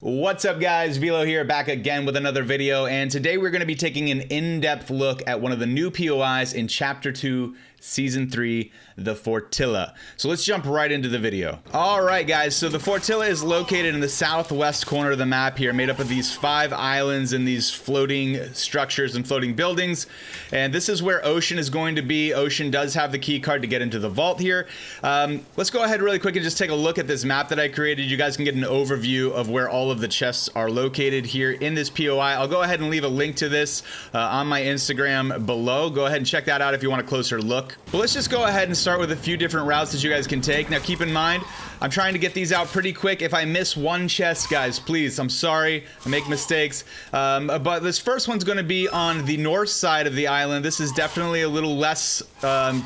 What's up guys, Velo here, back again with another video, and today we're going to be taking an in-depth look at one of the new POIs in Chapter 2, Season 3, the Fortilla. So let's jump right into the video. Alright guys, so the Fortilla is located in the southwest corner of the map here, made up of these 5 islands and these floating structures and floating buildings, and this is where Ocean is going to be. Ocean does have the key card to get into the vault here. Let's go ahead really quick and just take a look at this map that I created. You guys can get an overview of where all of the chests are located here in this POI. I'll go ahead and leave a link to this on my Instagram below. Go ahead and check that out if you want a closer look. But let's just go ahead and start with a few different routes that you guys can take. Now keep in mind, I'm trying to get these out pretty quick. If I miss one chest, guys, please, I'm sorry. I make mistakes. But this first one's going to be on the north side of the island. This is definitely a little less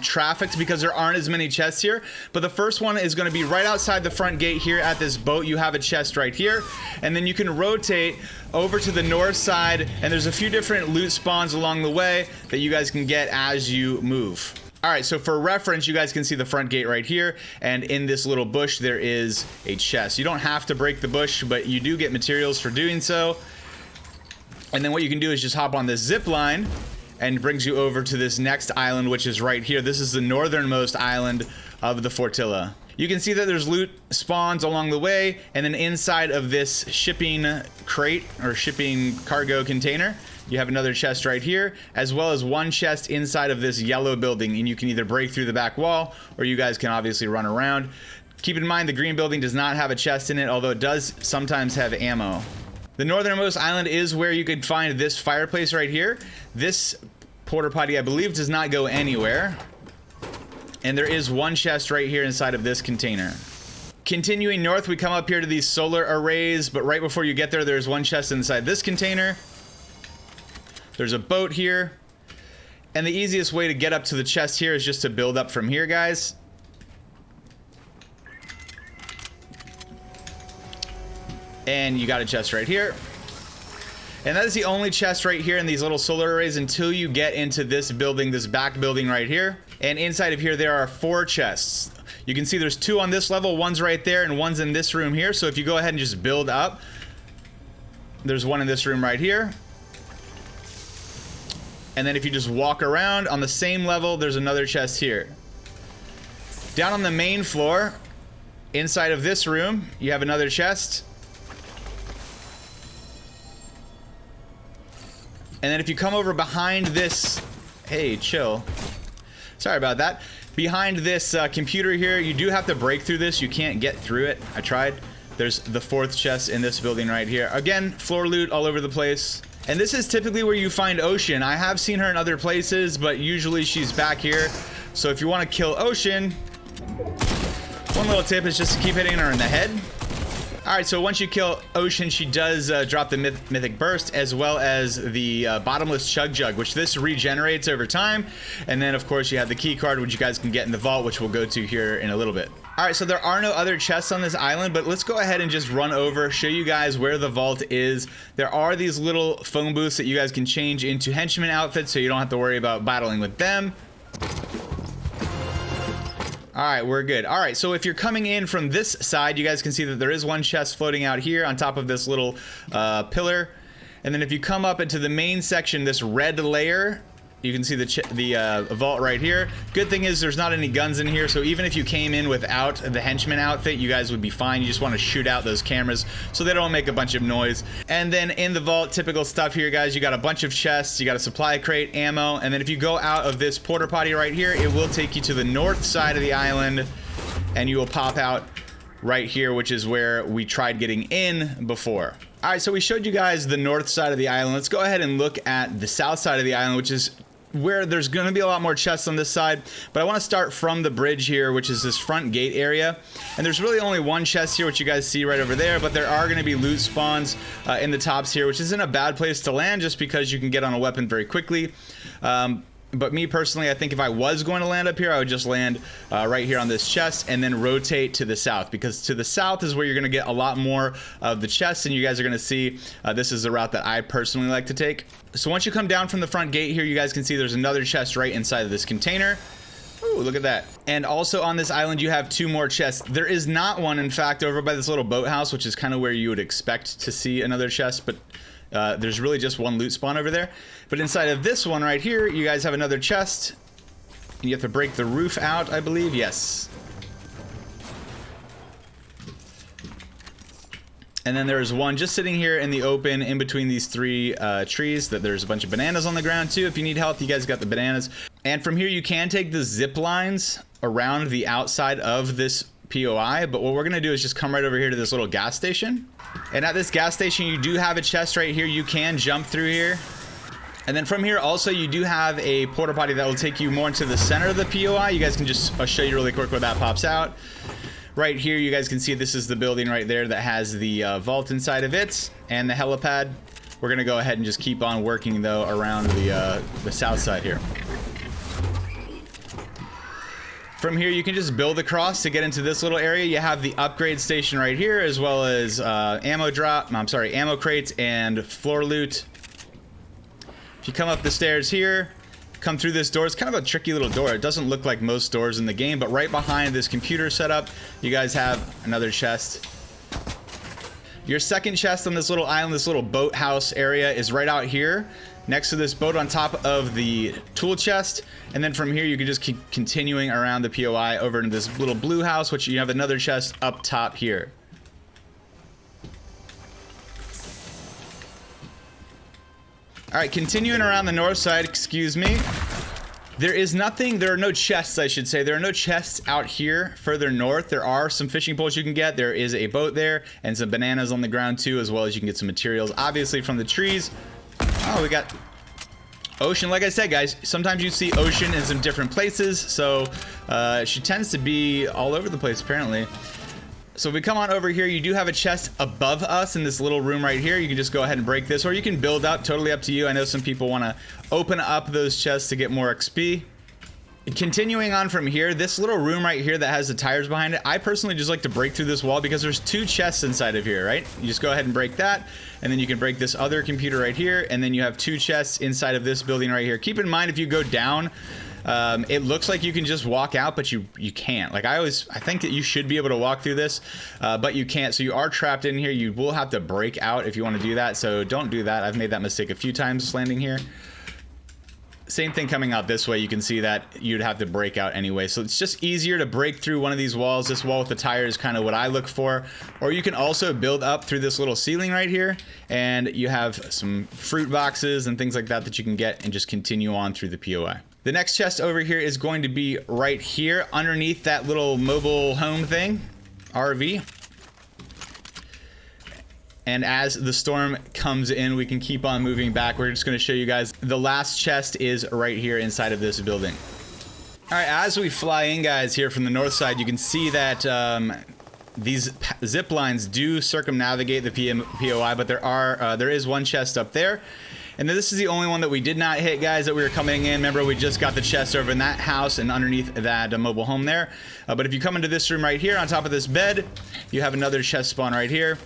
trafficked because there aren't as many chests here. But the first one is going to be right outside the front gate here at this boat. You have a chest right here. And then you can rotate over to the north side. And there's a few different loot spawns along the way that you guys can get as you move. All right, so for reference, you guys can see the front gate right here, and in this little bush, there is a chest. You don't have to break the bush, but you do get materials for doing so. And then what you can do is just hop on this zip line, and it brings you over to this next island, which is right here. This is the northernmost island of the Fortilla. You can see that there's loot spawns along the way, and then inside of this shipping crate, or shipping cargo container, you have another chest right here, as well as one chest inside of this yellow building, and you can either break through the back wall, or you guys can obviously run around. Keep in mind the green building does not have a chest in it, although it does sometimes have ammo. The northernmost island is where you can find this fireplace right here. This porta potty, I believe, does not go anywhere. And there is one chest right here inside of this container. Continuing north, we come up here to these solar arrays, but right before you get there, there's one chest inside this container. There's a boat here. And the easiest way to get up to the chest here is just to build up from here, guys. And you got a chest right here. And that is the only chest right here in these little solar arrays until you get into this building, this back building right here. And inside of here, there are 4 chests. You can see there's 2 on this level, one's right there, and one's in this room here. So if you go ahead and just build up, there's one in this room right here. And then if you just walk around on the same level, there's another chest here. Down on the main floor, inside of this room, you have another chest. And then if you come over behind this, hey, chill. Sorry about that. Behind this computer here, you do have to break through this. You can't get through it. I tried. There's the 4th chest in this building right here. Again, floor loot all over the place. And this is typically where you find Ocean. I have seen her in other places, but usually she's back here. So if you want to kill Ocean, one little tip is just to keep hitting her in the head. Alright, so once you kill Ocean, she does drop the Mythic Burst, as well as the Bottomless Chug Jug, which this regenerates over time. And then, of course, you have the key card, which you guys can get in the vault, which we'll go to here in a little bit. Alright, so there are no other chests on this island, but let's go ahead and just run over, show you guys where the vault is. There are these little phone booths that you guys can change into henchman outfits, so you don't have to worry about battling with them. Alright, we're good. Alright, so if you're coming in from this side, you guys can see that there is one chest floating out here on top of this little pillar. And then if you come up into the main section, this red layer, you can see the vault right here. Good thing is there's not any guns in here, so even if you came in without the henchman outfit, you guys would be fine. You just want to shoot out those cameras so they don't make a bunch of noise. And then in the vault, typical stuff here, guys, you got a bunch of chests, you got a supply crate, ammo, and then if you go out of this porta potty right here, it will take you to the north side of the island, and you will pop out right here, which is where we tried getting in before. All right, so we showed you guys the north side of the island. Let's go ahead and look at the south side of the island, which is where there's going to be a lot more chests on this side, but I want to start from the bridge here, which is this front gate area. And there's really only one chest here, which you guys see right over there, but there are going to be loot spawns in the tops here, which isn't a bad place to land just because you can get on a weapon very quickly. But me personally, I think if I was going to land up here, I would just land right here on this chest and then rotate to the south, because to the south is where you're going to get a lot more of the chests, and you guys are going to see this is the route that I personally like to take. So once you come down from the front gate here, you guys can see there's another chest right inside of this container. Ooh, look at that. And also on this island, you have 2 more chests. There is not one, in fact, over by this little boathouse, which is kind of where you would expect to see another chest, but there's really just 1 loot spawn over there. But inside of this one right here, you guys have another chest. You have to break the roof out, I believe. Yes. And then there's one just sitting here in the open in between these 3 trees. That there's a bunch of bananas on the ground too. If you need help, you guys got the bananas. And from here, you can take the zip lines around the outside of this POI. But what we're going to do is just come right over here to this little gas station. And at this gas station, you do have a chest right here. You can jump through here. And then from here, also, you do have a porta potty that will take you more into the center of the POI. You guys can just, I'll show you really quick where that pops out. Right here, you guys can see this is the building right there that has the vault inside of it and the helipad. We're gonna go ahead and just keep on working though around the south side here. From here, you can just build across to get into this little area. You have the upgrade station right here, as well as ammo crates and floor loot. If you come up the stairs here, come through this door. It's kind of a tricky little door. It doesn't look like most doors in the game, but right behind this computer setup, you guys have another chest. Your second chest on this little island, this little boathouse area, is right out here next to this boat on top of the tool chest. And then from here, you can just keep continuing around the POI over into this little blue house, which you have another chest up top here. All right, continuing around the north side, excuse me. There are no chests, I should say. There are no chests out here further north. There are some fishing poles you can get. There is a boat there and some bananas on the ground too, as well as you can get some materials, obviously from the trees. Oh, we got ocean. Like I said, guys, sometimes you see ocean in some different places. So she tends to be all over the place, apparently. So if we come on over here, you do have a chest above us in this little room right here. You can just go ahead and break this, or you can build up, totally up to you. I know some people want to open up those chests to get more XP. Continuing on from here, this little room right here that has the tires behind it, I personally just like to break through this wall because there's 2 chests inside of here, right? You just go ahead and break that, and then you can break this other computer right here, and then you have 2 chests inside of this building right here. Keep in mind, if you go down, it looks like you can just walk out, but you can't. Like I think that you should be able to walk through this, but you can't. So you are trapped in here. You will have to break out if you want to do that. So don't do that. I've made that mistake a few times landing here. Same thing coming out this way. You can see that you'd have to break out anyway. So it's just easier to break through one of these walls. This wall with the tire is kind of what I look for. Or you can also build up through this little ceiling right here, and you have some fruit boxes and things like that that you can get and just continue on through the POI. The next chest over here is going to be right here underneath that little mobile home thing, RV. And as the storm comes in, we can keep on moving back. We're just going to show you guys the last chest is right here inside of this building. All right, as we fly in, guys, here from the north side, you can see that these zip lines do circumnavigate the POI, but there is one chest up there. And then this is the only one that we did not hit, guys, that we were coming in. Remember, we just got the chest over in that house and underneath that mobile home there. But if you come into this room right here on top of this bed, you have another chest spawn right here.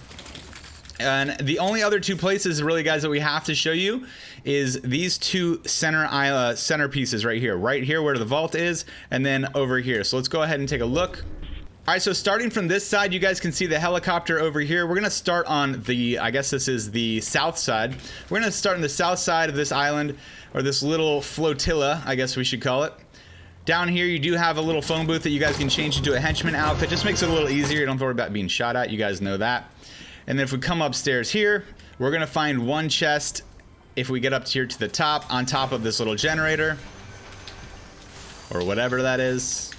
And the only other 2 places, really, guys, that we have to show you is these 2 center pieces right here where the vault is, and then over here. So let's go ahead and take a look. All right, so starting from this side, you guys can see the helicopter over here. We're gonna start on the, I guess this is the south side. We're gonna start on the south side of this island, or this little flotilla, I guess we should call it. Down here, you do have a little phone booth that you guys can change into a henchman outfit. Just makes it a little easier. You don't have to worry about being shot at. You guys know that. And then if we come upstairs here, we're gonna find one chest if we get up here to the top, on top of this little generator, or whatever that is.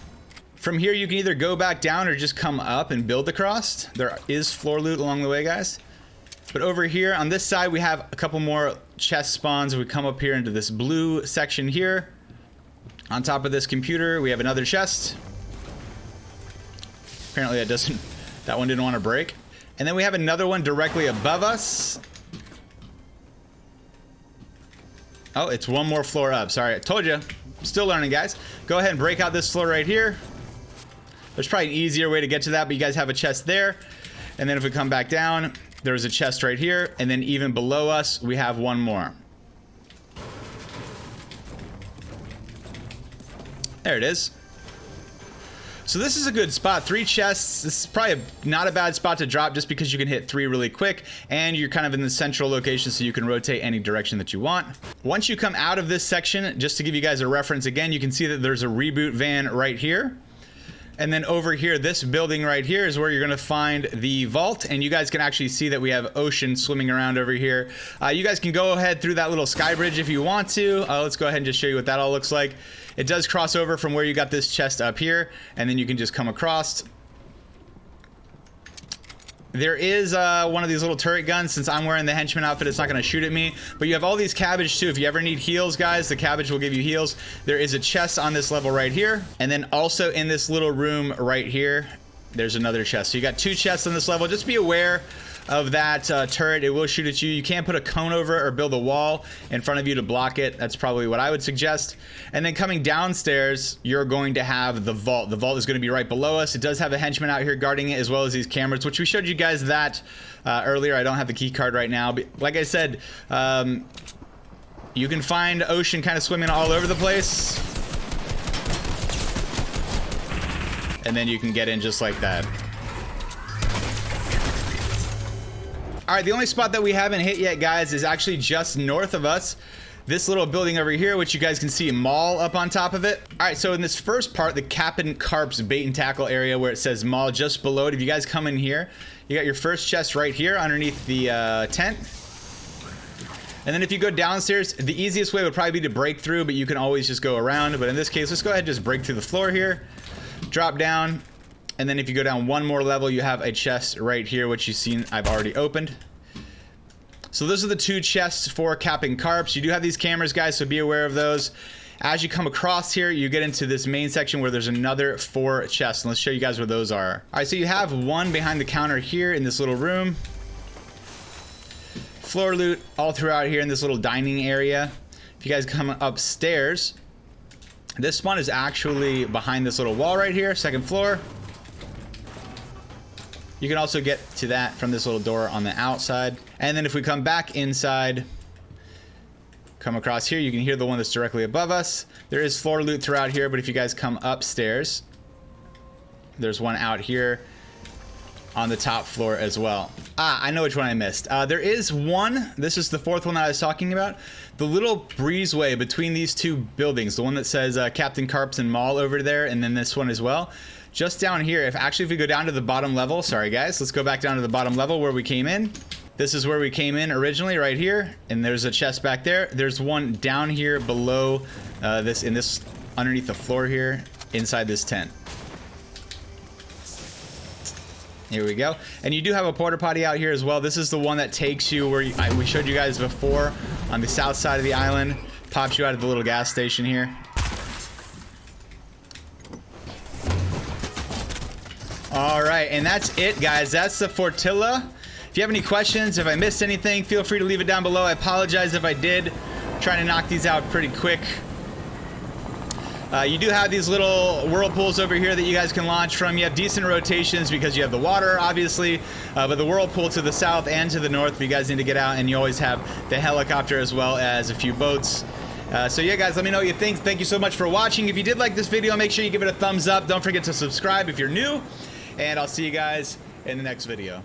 From here, you can either go back down or just come up and build across. There is floor loot along the way, guys. But over here on this side, we have a couple more chest spawns. We come up here into this blue section here. On top of this computer, we have another chest. Apparently that one didn't want to break. And then we have another one directly above us. Oh, it's one more floor up. Sorry, I told you. Still learning, guys. Go ahead and break out this floor right here. There's probably an easier way to get to that, but you guys have a chest there. And then if we come back down, there's a chest right here. And then even below us, we have one more. There it is. So this is a good spot. 3 chests. This is probably not a bad spot to drop just because you can hit 3 really quick and you're kind of in the central location so you can rotate any direction that you want. Once you come out of this section, just to give you guys a reference again, you can see that there's a reboot van right here. And then over here, this building right here is where you're gonna find the vault, and you guys can actually see that we have ocean swimming around over here. You guys can go ahead through that little sky bridge if you want to. Let's go ahead and just show you what that all looks like. It does cross over from where you got this chest up here, and then you can just come across. There is one of these little turret guns. Since I'm wearing the henchman outfit, it's not going to shoot at me. But you have all these cabbage too. If you ever need heals, guys, the cabbage will give you heals. There is a chest on this level right here. And then also in this little room right here, there's another chest. So you got 2 chests on this level. Just be aware of that turret. It will shoot at you. You can't put a cone over it or build a wall in front of you to block it. That's probably what I would suggest. And then coming downstairs, you're going to have the vault. The vault is going to be right below us. It does have a henchman out here guarding it, as well as these cameras, which we showed you guys that earlier. I don't have the key card right now, but like I said, you can find ocean kind of swimming all over the place, and then you can get in just like that. All right, the only spot that we haven't hit yet, guys, is actually just north of us. This little building over here, which you guys can see a mall up on top of it. All right, so in this first part, the Captain Carp's bait and tackle area where it says mall just below it, if you guys come in here, you got your first chest right here underneath the tent. And then if you go downstairs, the easiest way would probably be to break through, but you can always just go around. But in this case, let's go ahead and just break through the floor here, drop down. And then if you go down one more level, you have a chest right here, which you've seen I've already opened. So those are the 2 chests for Captain Carps. You do have these cameras, guys, so be aware of those. As you come across here, you get into this main section where there's another 4 chests. And let's show you guys where those are. All right, so you have one behind the counter here in this little room. Floor loot all throughout here in this little dining area. If you guys come upstairs, this one is actually behind this little wall right here, 2nd floor. You can also get to that from this little door on the outside. And then if we come back inside, come across here, you can hear the one that's directly above us. There is floor loot throughout here, but if you guys come upstairs, there's one out here on the top floor as well. I know which one I missed. There is one, this is the 4th one that I was talking about. The little breezeway between these 2 buildings, the one that says Captain Carps and Mall over there, and then this one as well. Just down here, if we go down to the bottom level, sorry guys, let's go back down to the bottom level where we came in. This is where we came in originally, right here, and there's a chest back there. There's one down here below this underneath the floor here, inside this tent. Here we go. And you do have a porta potty out here as well. This is the one that takes you where we showed you guys before on the south side of the island. Pops you out of the little gas station here. All right, and that's it, guys. That's the Fortilla. If you have any questions, if I missed anything, feel free to leave it down below. I apologize if I did. I'm trying to knock these out pretty quick. You do have these little whirlpools over here that you guys can launch from. You have decent rotations because you have the water, obviously, but the whirlpool to the south and to the north if you guys need to get out, and you always have the helicopter as well as a few boats. So yeah, guys, let me know what you think. Thank you so much for watching. If you did like this video, make sure you give it a thumbs up. Don't forget to subscribe if you're new, and I'll see you guys in the next video.